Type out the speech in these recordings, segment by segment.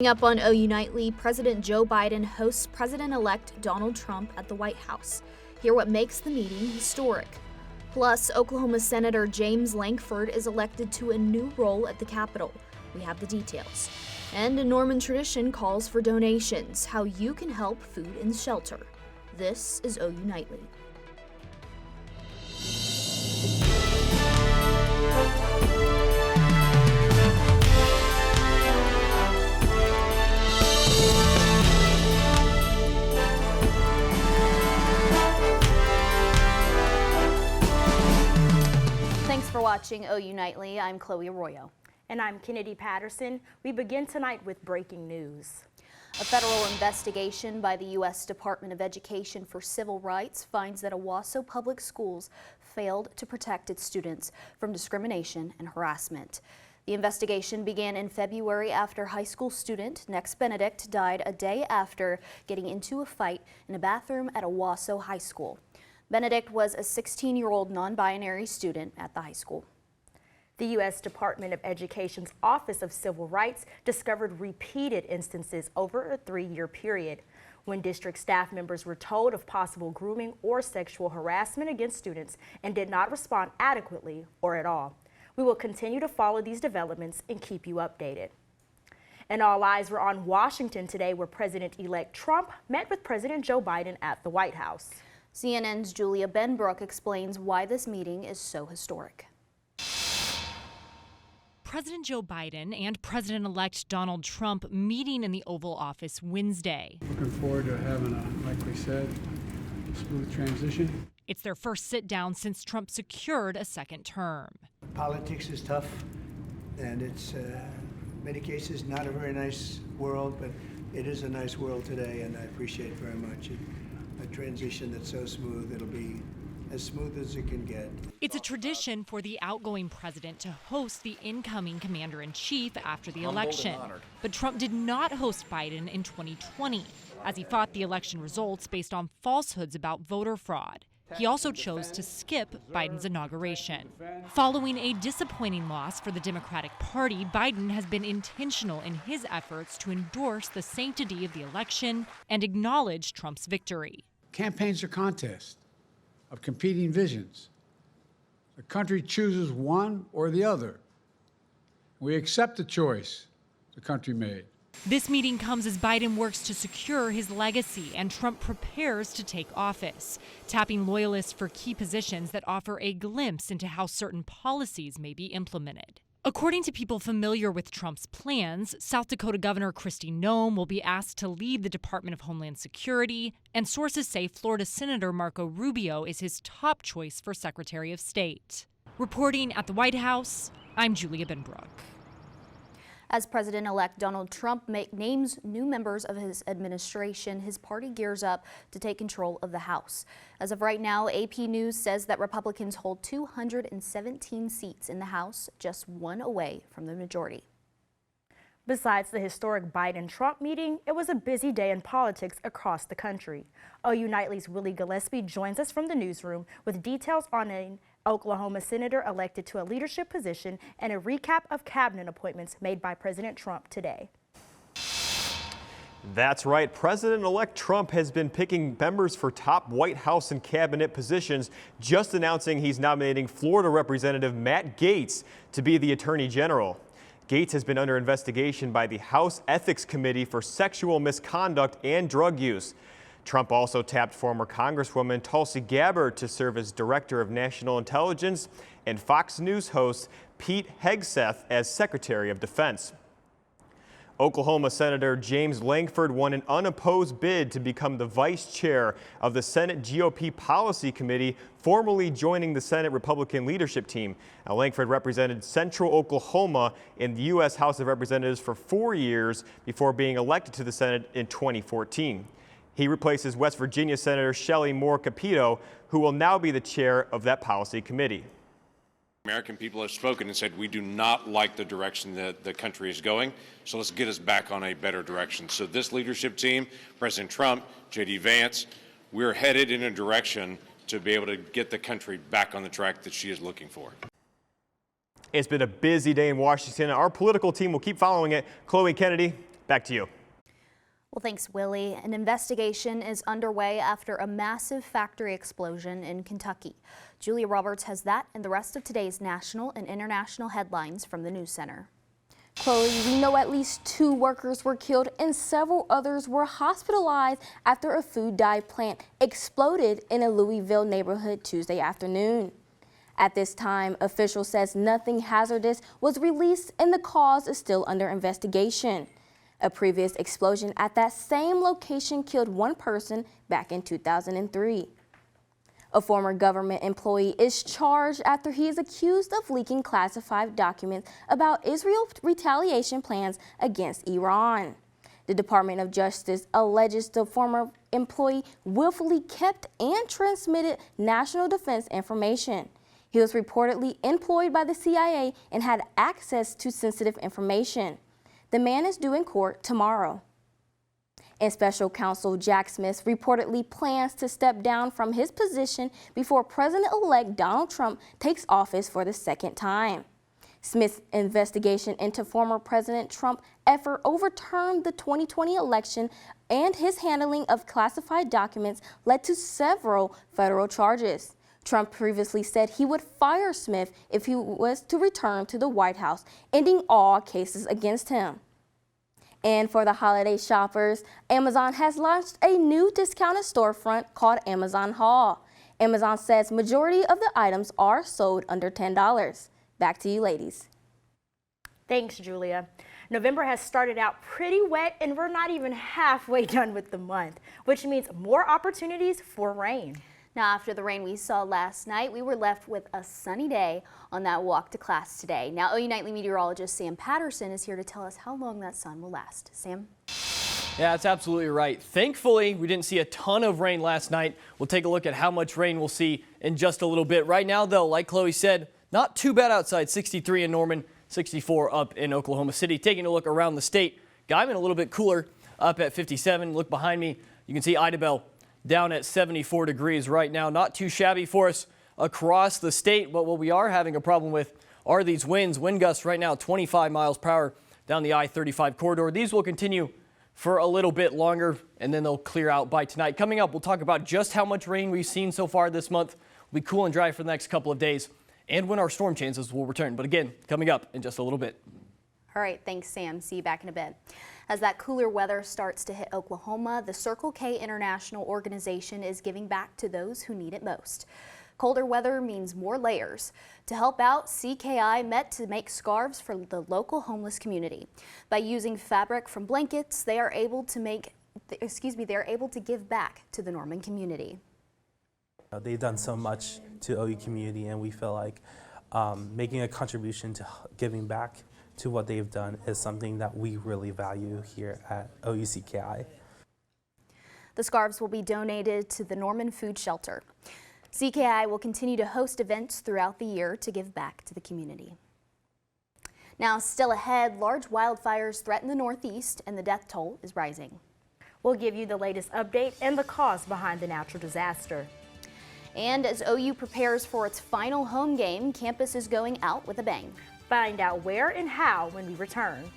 Coming up on OU Nightly, President Joe Biden hosts President-elect Donald Trump at the White House. Hear what makes the meeting historic. Plus, Oklahoma Senator James Lankford is elected to a new role at the Capitol. We have the details. And a Norman tradition calls for donations, how you can help food and shelter. This is OU Nightly. Thanks for watching OU Nightly. I'm Chloe Arroyo. And I'm Kennedy Patterson. We begin tonight with breaking news. A federal investigation by the U.S. Department of Education for Civil Rights finds that Owasso Public Schools failed to protect its students from discrimination and harassment. The investigation began in February after high school student Nex Benedict died a day after getting into a fight in a bathroom at Owasso High School. Benedict was a 16-year-old non-binary student at the high school. The U.S. Department of Education's Office of Civil Rights discovered repeated instances over a 3-year period when district staff members were told of possible grooming or sexual harassment against students and did not respond adequately or at all. We will continue to follow these developments and keep you updated. And all eyes were on Washington today, where President-elect Trump met with President Joe Biden at the White House. CNN's Julia Benbrook explains why this meeting is so historic. President Joe Biden and President-elect Donald Trump meeting in the Oval Office Wednesday. Looking forward to having a, like we said, smooth transition. It's their first sit-down since Trump secured a second term. Politics is tough, and it's, in many cases, not a very nice world, but it is a nice world today, and I appreciate it very much. A transition that's so smooth, it'll be as smooth as it can get. It's a tradition for the outgoing president to host the incoming commander-in-chief after the election. But Trump did not host Biden in 2020, as he fought the election results based on falsehoods about voter fraud. He also chose to skip Biden's inauguration. Following a disappointing loss for the Democratic Party, Biden has been intentional in his efforts to endorse the sanctity of the election and acknowledge Trump's victory. Campaigns are contests of competing visions. The country chooses one or the other. We accept the choice the country made. This meeting comes as Biden works to secure his legacy and Trump prepares to take office, tapping loyalists for key positions that offer a glimpse into how certain policies may be implemented. According to people familiar with Trump's plans, South Dakota Governor Kristi Noem will be asked to lead the Department of Homeland Security, and sources say Florida Senator Marco Rubio is his top choice for Secretary of State. Reporting at the White House, I'm Julia Benbrook. As President-elect Donald Trump names new members of his administration, his party gears up to take control of the House. As of right now, AP News says that Republicans hold 217 seats in the House, just one away from the majority. Besides the historic Biden-Trump meeting, it was a busy day in politics across the country. OU Nightly's Willie Gillespie joins us from the newsroom with details on an Oklahoma senator elected to a leadership position and a recap of cabinet appointments made by President Trump today. That's right. President-elect Trump has been picking members for top White House and cabinet positions, just announcing he's nominating Florida Representative Matt Gaetz to be the Attorney General. Gaetz has been under investigation by the House Ethics Committee for sexual misconduct and drug use. Trump also tapped former Congresswoman Tulsi Gabbard to serve as Director of National Intelligence and Fox News host Pete Hegseth as Secretary of Defense. Oklahoma Senator James Lankford won an unopposed bid to become the vice chair of the Senate GOP Policy Committee, formally joining the Senate Republican leadership team. Now, Lankford represented Central Oklahoma in the U.S. House of Representatives for 4 years before being elected to the Senate in 2014. He replaces West Virginia Senator Shelley Moore Capito, who will now be the chair of that policy committee. American people have spoken and said we do not like the direction that the country is going, so let's get us back on a better direction. So this leadership team, President Trump, J.D. Vance, we're headed in a direction to be able to get the country back on the track that she is looking for. It's been a busy day in Washington. Our political team will keep following it. Chloe, Kennedy, Back to you. Well, thanks, Willie. An investigation is underway after a massive factory explosion in Kentucky. Julia Roberts has that and the rest of today's national and international headlines from the News Center. Chloe, we know at least 2 workers were killed and several others were hospitalized after a food dye plant exploded in a Louisville neighborhood Tuesday afternoon. At this time, officials says nothing hazardous was released and the cause is still under investigation. A previous explosion at that same location killed 1 person back in 2003. A former government employee is charged after he is accused of leaking classified documents about Israel's retaliation plans against Iran. The Department of Justice alleges the former employee willfully kept and transmitted national defense information. He was reportedly employed by the CIA and had access to sensitive information. The man is due in court tomorrow. And Special Counsel Jack Smith reportedly plans to step down from his position before President-elect Donald Trump takes office for the 2nd time. Smith's investigation into former President Trump's effort overturned the 2020 election and his handling of classified documents led to several federal charges. Trump previously said he would fire Smith if he was to return to the White House, ending all cases against him. And for the holiday shoppers, Amazon has launched a new discounted storefront called Amazon Haul. Amazon says majority of the items are sold under $10. Back to you, ladies. Thanks, Julia. November has started out pretty wet and we're not even halfway done with the month, which means more opportunities for rain. Now, after the rain we saw last night, we were left with a sunny day on that walk to class today. Now, OU Nightly meteorologist Sam Patterson is here to tell us how long that sun will last. Sam? Yeah, that's absolutely right. Thankfully, we didn't see a ton of rain last night. We'll take a look at how much rain we'll see in just a little bit. Right now, though, like Chloe said, not too bad outside. 63 in Norman, 64 up in Oklahoma City. Taking a look around the state, Guyman a little bit cooler up at 57. Look behind me, you can see Idabel down at 74 degrees right now. Not too shabby for us across the state, but what we are having a problem with are these winds. Wind gusts right now 25 miles per hour down the I-35 corridor. These will continue for a little bit longer and then they'll clear out by tonight. Coming up, we'll talk about just how much rain we've seen so far this month. We'll be cool and dry for the next couple of days and when our storm chances will return. But again, coming up in just a little bit. All right, thanks, Sam. See you back in a bit. As that cooler weather starts to hit Oklahoma, the Circle K International organization is giving back to those who need it most. Colder weather means more layers. To help out, CKI met to make scarves for the local homeless community. By using fabric from blankets, they are able to give back to the Norman community. They've done so much to OU community, and we feel like making a contribution to giving back to what they've done is something that we really value here at OUCKI. The scarves will be donated to the Norman Food Shelter. CKI will continue to host events throughout the year to give back to the community. Now, still ahead, large wildfires threaten the Northeast and the death toll is rising. We'll give you the latest update and the cause behind the natural disaster. And as OU prepares for its final home game, campus is going out with a bang. Find out where and how when we return.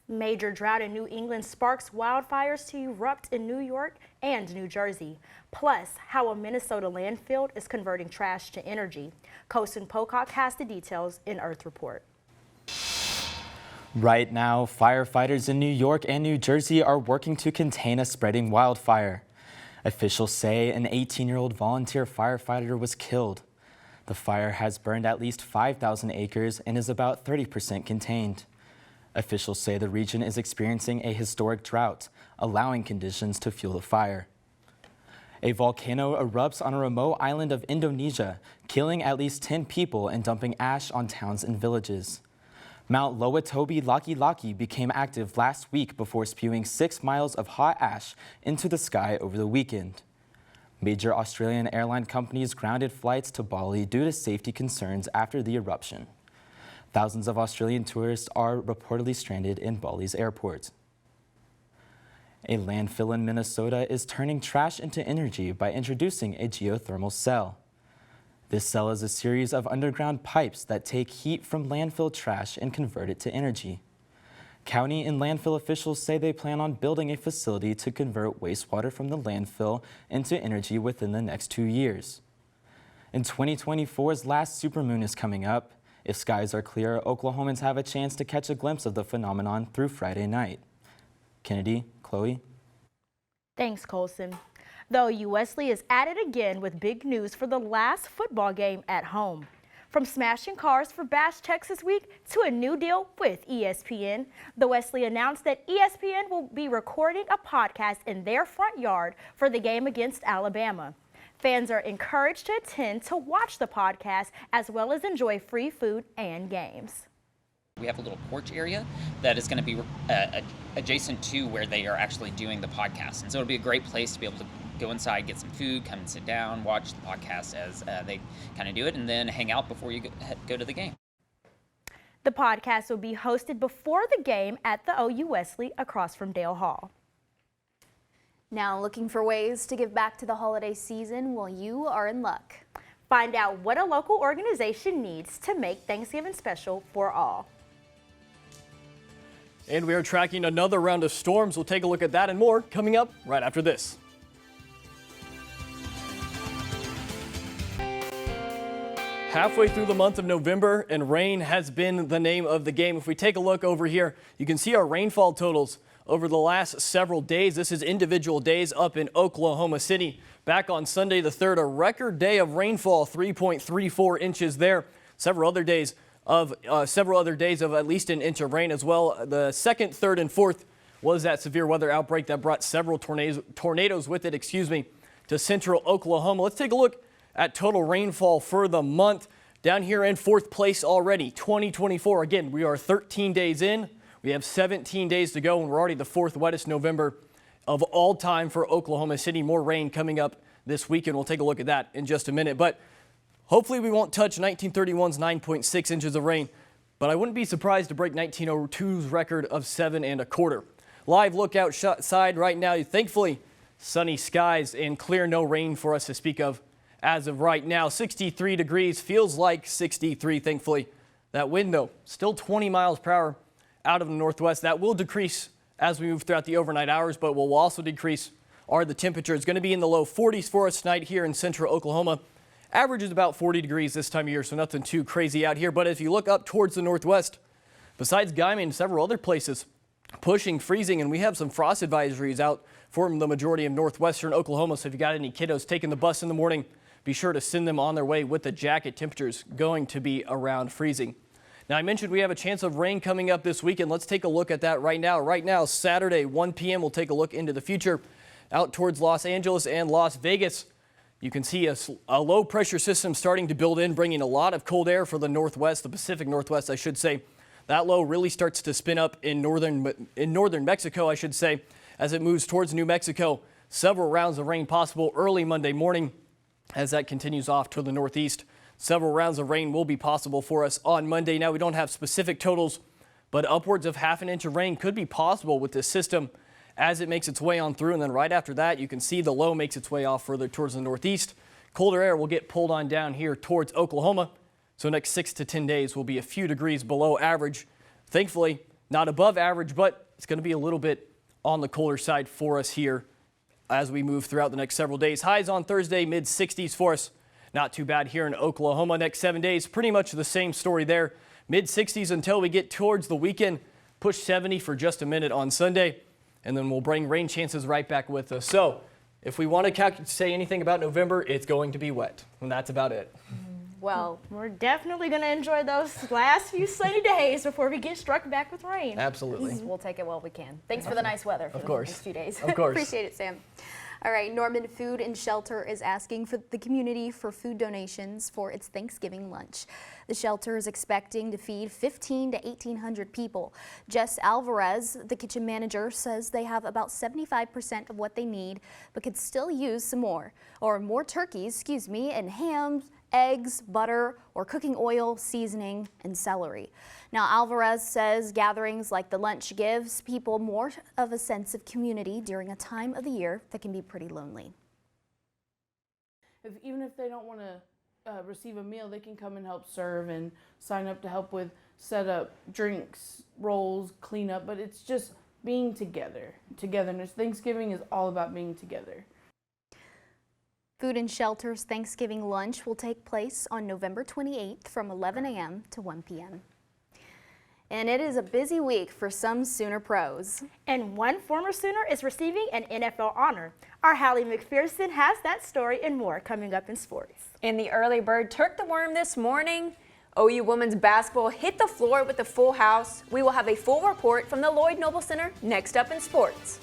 Major drought in New England sparks wildfires to erupt in New York and New Jersey. Plus, how a Minnesota landfill is converting trash to energy. Coastin Pocock has the details in Earth Report. Right now, firefighters in New York and New Jersey are working to contain a spreading wildfire. Officials say an 18-year-old volunteer firefighter was killed. The fire has burned at least 5,000 acres and is about 30% contained. Officials say the region is experiencing a historic drought, allowing conditions to fuel the fire. A volcano erupts on a remote island of Indonesia, killing at least 10 people and dumping ash on towns and villages. Mount Loatobi Laki became active last week before spewing 6 miles of hot ash into the sky over the weekend. Major Australian airline companies grounded flights to Bali due to safety concerns after the eruption. Thousands of Australian tourists are reportedly stranded in Bali's airport. A landfill in Minnesota is turning trash into energy by introducing a geothermal cell. This cell is a series of underground pipes that take heat from landfill trash and convert it to energy. County and landfill officials say they plan on building a facility to convert wastewater from the landfill into energy within the next 2 years. And 2024's last supermoon is coming up. If skies are clear, Oklahomans have a chance to catch a glimpse of the phenomenon through Friday night. Kennedy, Chloe. Thanks, Colson. Though Wesley is at it again with big news for the last football game at home. From smashing cars for Bash Texas Week to a new deal with ESPN, the Wesley announced that ESPN will be recording a podcast in their front yard for the game against Alabama. Fans are encouraged to attend to watch the podcast as well as enjoy free food and games. We have a little porch area that is going to be adjacent to where they are actually doing the podcast. And so it'll be a great place to be able to go inside, get some food, come and sit down, watch the podcast as they kind of do it, and then hang out before you go to the game. The podcast will be hosted before the game at the OU Wesley across from Dale Hall. Now looking for ways to give back to the holiday season? Well, you are in luck. Find out what a local organization needs to make Thanksgiving special for all. And we are tracking another round of storms. We'll take a look at that and more coming up right after this. Halfway through the month of November, and rain has been the name of the game. If we take a look over here, you can see our rainfall totals over the last several days. This is individual days up in Oklahoma City. Back on Sunday the 3rd, a record day of rainfall, 3.34 inches there. Several other days of at least an inch of rain as well. The 2nd, 3rd, and 4th was that severe weather outbreak that brought several tornadoes with it, to central Oklahoma. Let's take a look at total rainfall for the month. Down here in 4th place already, 2024. Again, we are 13 days in. We have 17 days to go, and we're already the 4th wettest November of all time for Oklahoma City. More rain coming up this weekend. We'll take a look at that in just a minute. But hopefully we won't touch 1931's 9.6 inches of rain, but I wouldn't be surprised to break 1902's record of 7.25. Live look outside right now. Thankfully, sunny skies and clear, no rain for us to speak of as of right now. 63 degrees, feels like 63, thankfully. That wind, though, still 20 miles per hour out of the northwest. That will decrease as we move throughout the overnight hours, but what will also decrease are the temperatures. Going to be in the low 40s for us tonight here in central Oklahoma. Average is about 40 degrees this time of year, so nothing too crazy out here. But if you look up towards the northwest, besides Guyman, several other places pushing freezing, and we have some frost advisories out for the majority of northwestern Oklahoma. So if you got any kiddos taking the bus in the morning, be sure to send them on their way with the jacket. Temperatures going to be around freezing. Now, I mentioned we have a chance of rain coming up this weekend. Let's take a look at that right now. Right now, Saturday, 1 p.m., we'll take a look into the future out towards Los Angeles and Las Vegas. You can see a low pressure system starting to build in, bringing a lot of cold air for the northwest, the Pacific Northwest, I should say. That low really starts to spin up in northern Mexico, I should say, as it moves towards New Mexico. Several rounds of rain possible early Monday morning as that continues off to the northeast. Several rounds of rain will be possible for us on Monday. Now, we don't have specific totals, but upwards of half an inch of rain could be possible with this system as it makes its way on through. And then right after that, you can see the low makes its way off further towards the northeast. Colder air will get pulled on down here towards Oklahoma. So next 6 to 10 days will be a few degrees below average. Thankfully, not above average, but it's going to be a little bit on the colder side for us here as we move throughout the next several days. Highs on Thursday, mid 60s for us. Not too bad here in Oklahoma. Next 7 days, pretty much the same story there. Mid 60s until we get towards the weekend. Push 70 for just a minute on Sunday, and then we'll bring rain chances right back with us. So if we want to say anything about November, it's going to be wet, and that's about it. Well, we're definitely going to enjoy those last few sunny days before we get struck back with rain. Absolutely. We'll take it while we can. Thanks for the nice weather for the next few days. Of course. Appreciate it, Sam. All right, Norman Food and Shelter is asking for the community for food donations for its Thanksgiving lunch. The shelter is expecting to feed 1,500 to 1,800 people. Jess Alvarez, the kitchen manager, says they have about 75% of what they need, but could still use some more turkeys, and hams, eggs, butter, or cooking oil, seasoning, and celery. Now, Alvarez says gatherings like the lunch gives people more of a sense of community during a time of the year that can be pretty lonely. Even if they don't want to receive a meal, they can come and help serve and sign up to help with setup, drinks, rolls, cleanup, but it's just being together, togetherness. Thanksgiving is all about being together. Food and Shelter's Thanksgiving lunch will take place on November 28th from 11 a.m. to 1 p.m. And it is a busy week for some Sooner pros. And one former Sooner is receiving an NFL honor. Our Hallie McPherson has that story and more coming up in sports. And the early bird took the worm this morning. OU women's basketball hit the floor with a full house. We will have a full report from the Lloyd Noble Center next up in sports.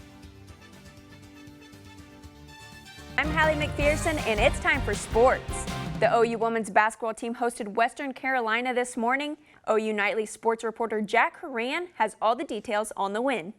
I'm Hallie McPherson, and it's time for sports. The OU women's basketball team hosted Western Carolina this morning. OU Nightly sports reporter Jack Horan has all the details on the win.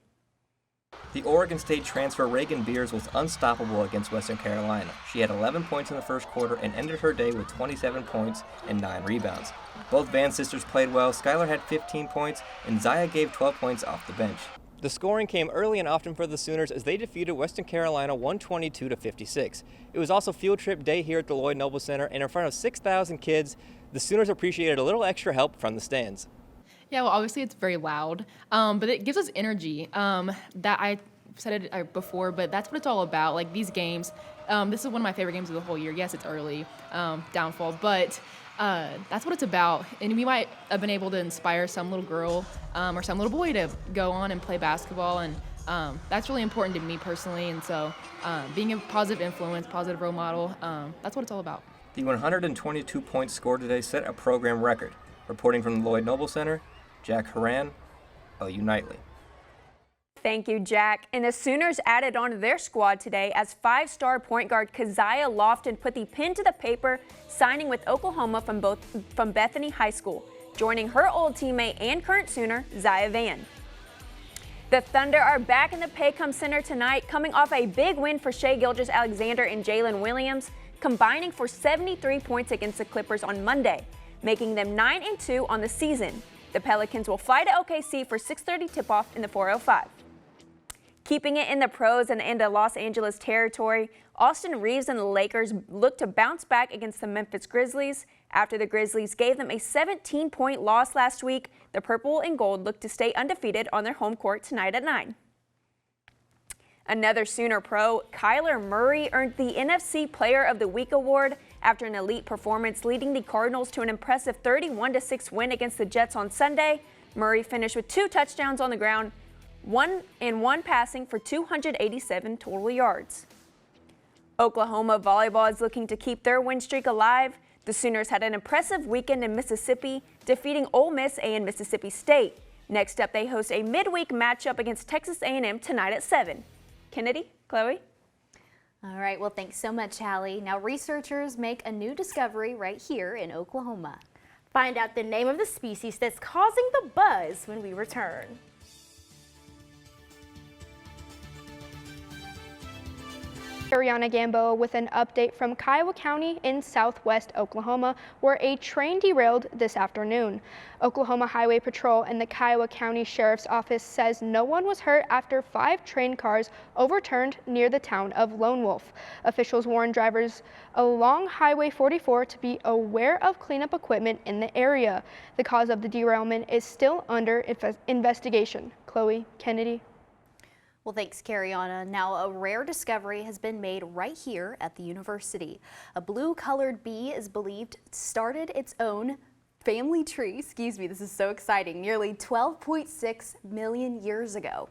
The Oregon State transfer Reagan Beers was unstoppable against Western Carolina. She had 11 points in the first quarter and ended her day with 27 points and 9 rebounds. Both Van sisters played well. Skylar had 15 points and Zaya gave 12 points off the bench. The scoring came early and often for the Sooners as they defeated Western Carolina 122-56. It was also field trip day here at the Lloyd Noble Center, and in front of 6,000 kids, the Sooners appreciated a little extra help from the stands. Yeah, well, obviously it's very loud, but it gives us energy. That I said it before, but that's what it's all about. Like these games, this is one of my favorite games of the whole year. Yes, it's early, downfall, but that's what it's about. And we might have been able to inspire some little girl or some little boy to go on and play basketball, and that's really important to me personally. And so being a positive influence, positive role model, that's what it's all about. The 122 points scored today set a program record. Reporting from the Lloyd Noble Center, Jack Horan, OU Nightly. Thank you, Jack. And the Sooners added on to their squad today as 5-star point guard Keziah Lofton put the pen to the paper, signing with Oklahoma from Bethany High School, joining her old teammate and current Sooner, Zaya Van. The Thunder are back in the Paycom Center tonight, coming off a big win for Shai Gilgeous-Alexander and Jalen Williams, combining for 73 points against the Clippers on Monday, making them 9-2 on the season. The Pelicans will fly to OKC for 6:30 tip-off in the 405. Keeping it in the pros and into Los Angeles territory, Austin Reeves and the Lakers look to bounce back against the Memphis Grizzlies. After the Grizzlies gave them a 17-point loss last week, the purple and gold look to stay undefeated on their home court tonight at 9. Another Sooner pro, Kyler Murray, earned the NFC Player of the Week award after an elite performance leading the Cardinals to an impressive 31-6 win against the Jets on Sunday. Murray finished with 2 touchdowns on the ground, one passing for 287 total yards. Oklahoma volleyball is looking to keep their win streak alive. The Sooners had an impressive weekend in Mississippi, defeating Ole Miss and Mississippi State. Next up, they host a midweek matchup against Texas A&M tonight at 7. Kennedy, Chloe? All right, well, thanks so much, Hallie. Now, researchers make a new discovery right here in Oklahoma. Find out the name of the species that's causing the buzz when we return. Ariana Gamboa with an update from Kiowa County in southwest Oklahoma, where a train derailed this afternoon. Oklahoma Highway Patrol and the Kiowa County Sheriff's Office says no one was hurt after 5 train cars overturned near the town of Lone Wolf. Officials warn drivers along Highway 44 to be aware of cleanup equipment in the area. The cause of the derailment is still under investigation. Chloe, Kennedy. Well, thanks, Cariana. Now, a rare discovery has been made right here at the university. A blue-colored bee is believed started its own family tree. Excuse me, this is so exciting. Nearly 12.6 million years ago.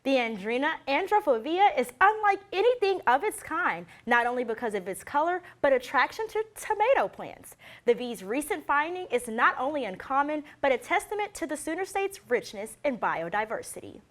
The Andrena androphobia is unlike anything of its kind, not only because of its color, but attraction to tomato plants. The bee's recent finding is not only uncommon, but a testament to the Sooner State's richness in biodiversity.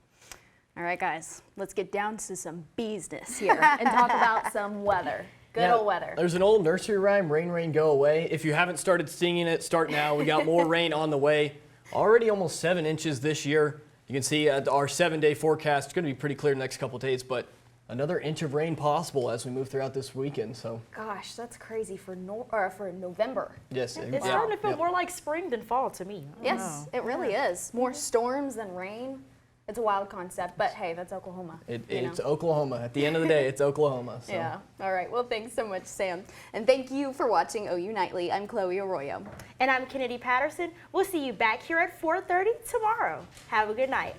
All right, guys, let's get down to some business here and talk about some weather. Good old weather. There's an old nursery rhyme, rain, rain, go away. If you haven't started singing it, start now. We got more rain on the way. Already almost 7 inches this year. You can see our 7-day forecast. It's going to be pretty clear the next couple of days, but another inch of rain possible as we move throughout this weekend. So, gosh, that's crazy for November. Yes, it's starting to feel more like spring than fall to me. Yes, it really is. More storms than rain. It's a wild concept, but hey, that's Oklahoma. It's Oklahoma. At the end of the day, it's Oklahoma. So. Yeah. All right. Well, thanks so much, Sam. And thank you for watching OU Nightly. I'm Chloe Arroyo. And I'm Kennedy Patterson. We'll see you back here at 4:30 tomorrow. Have a good night.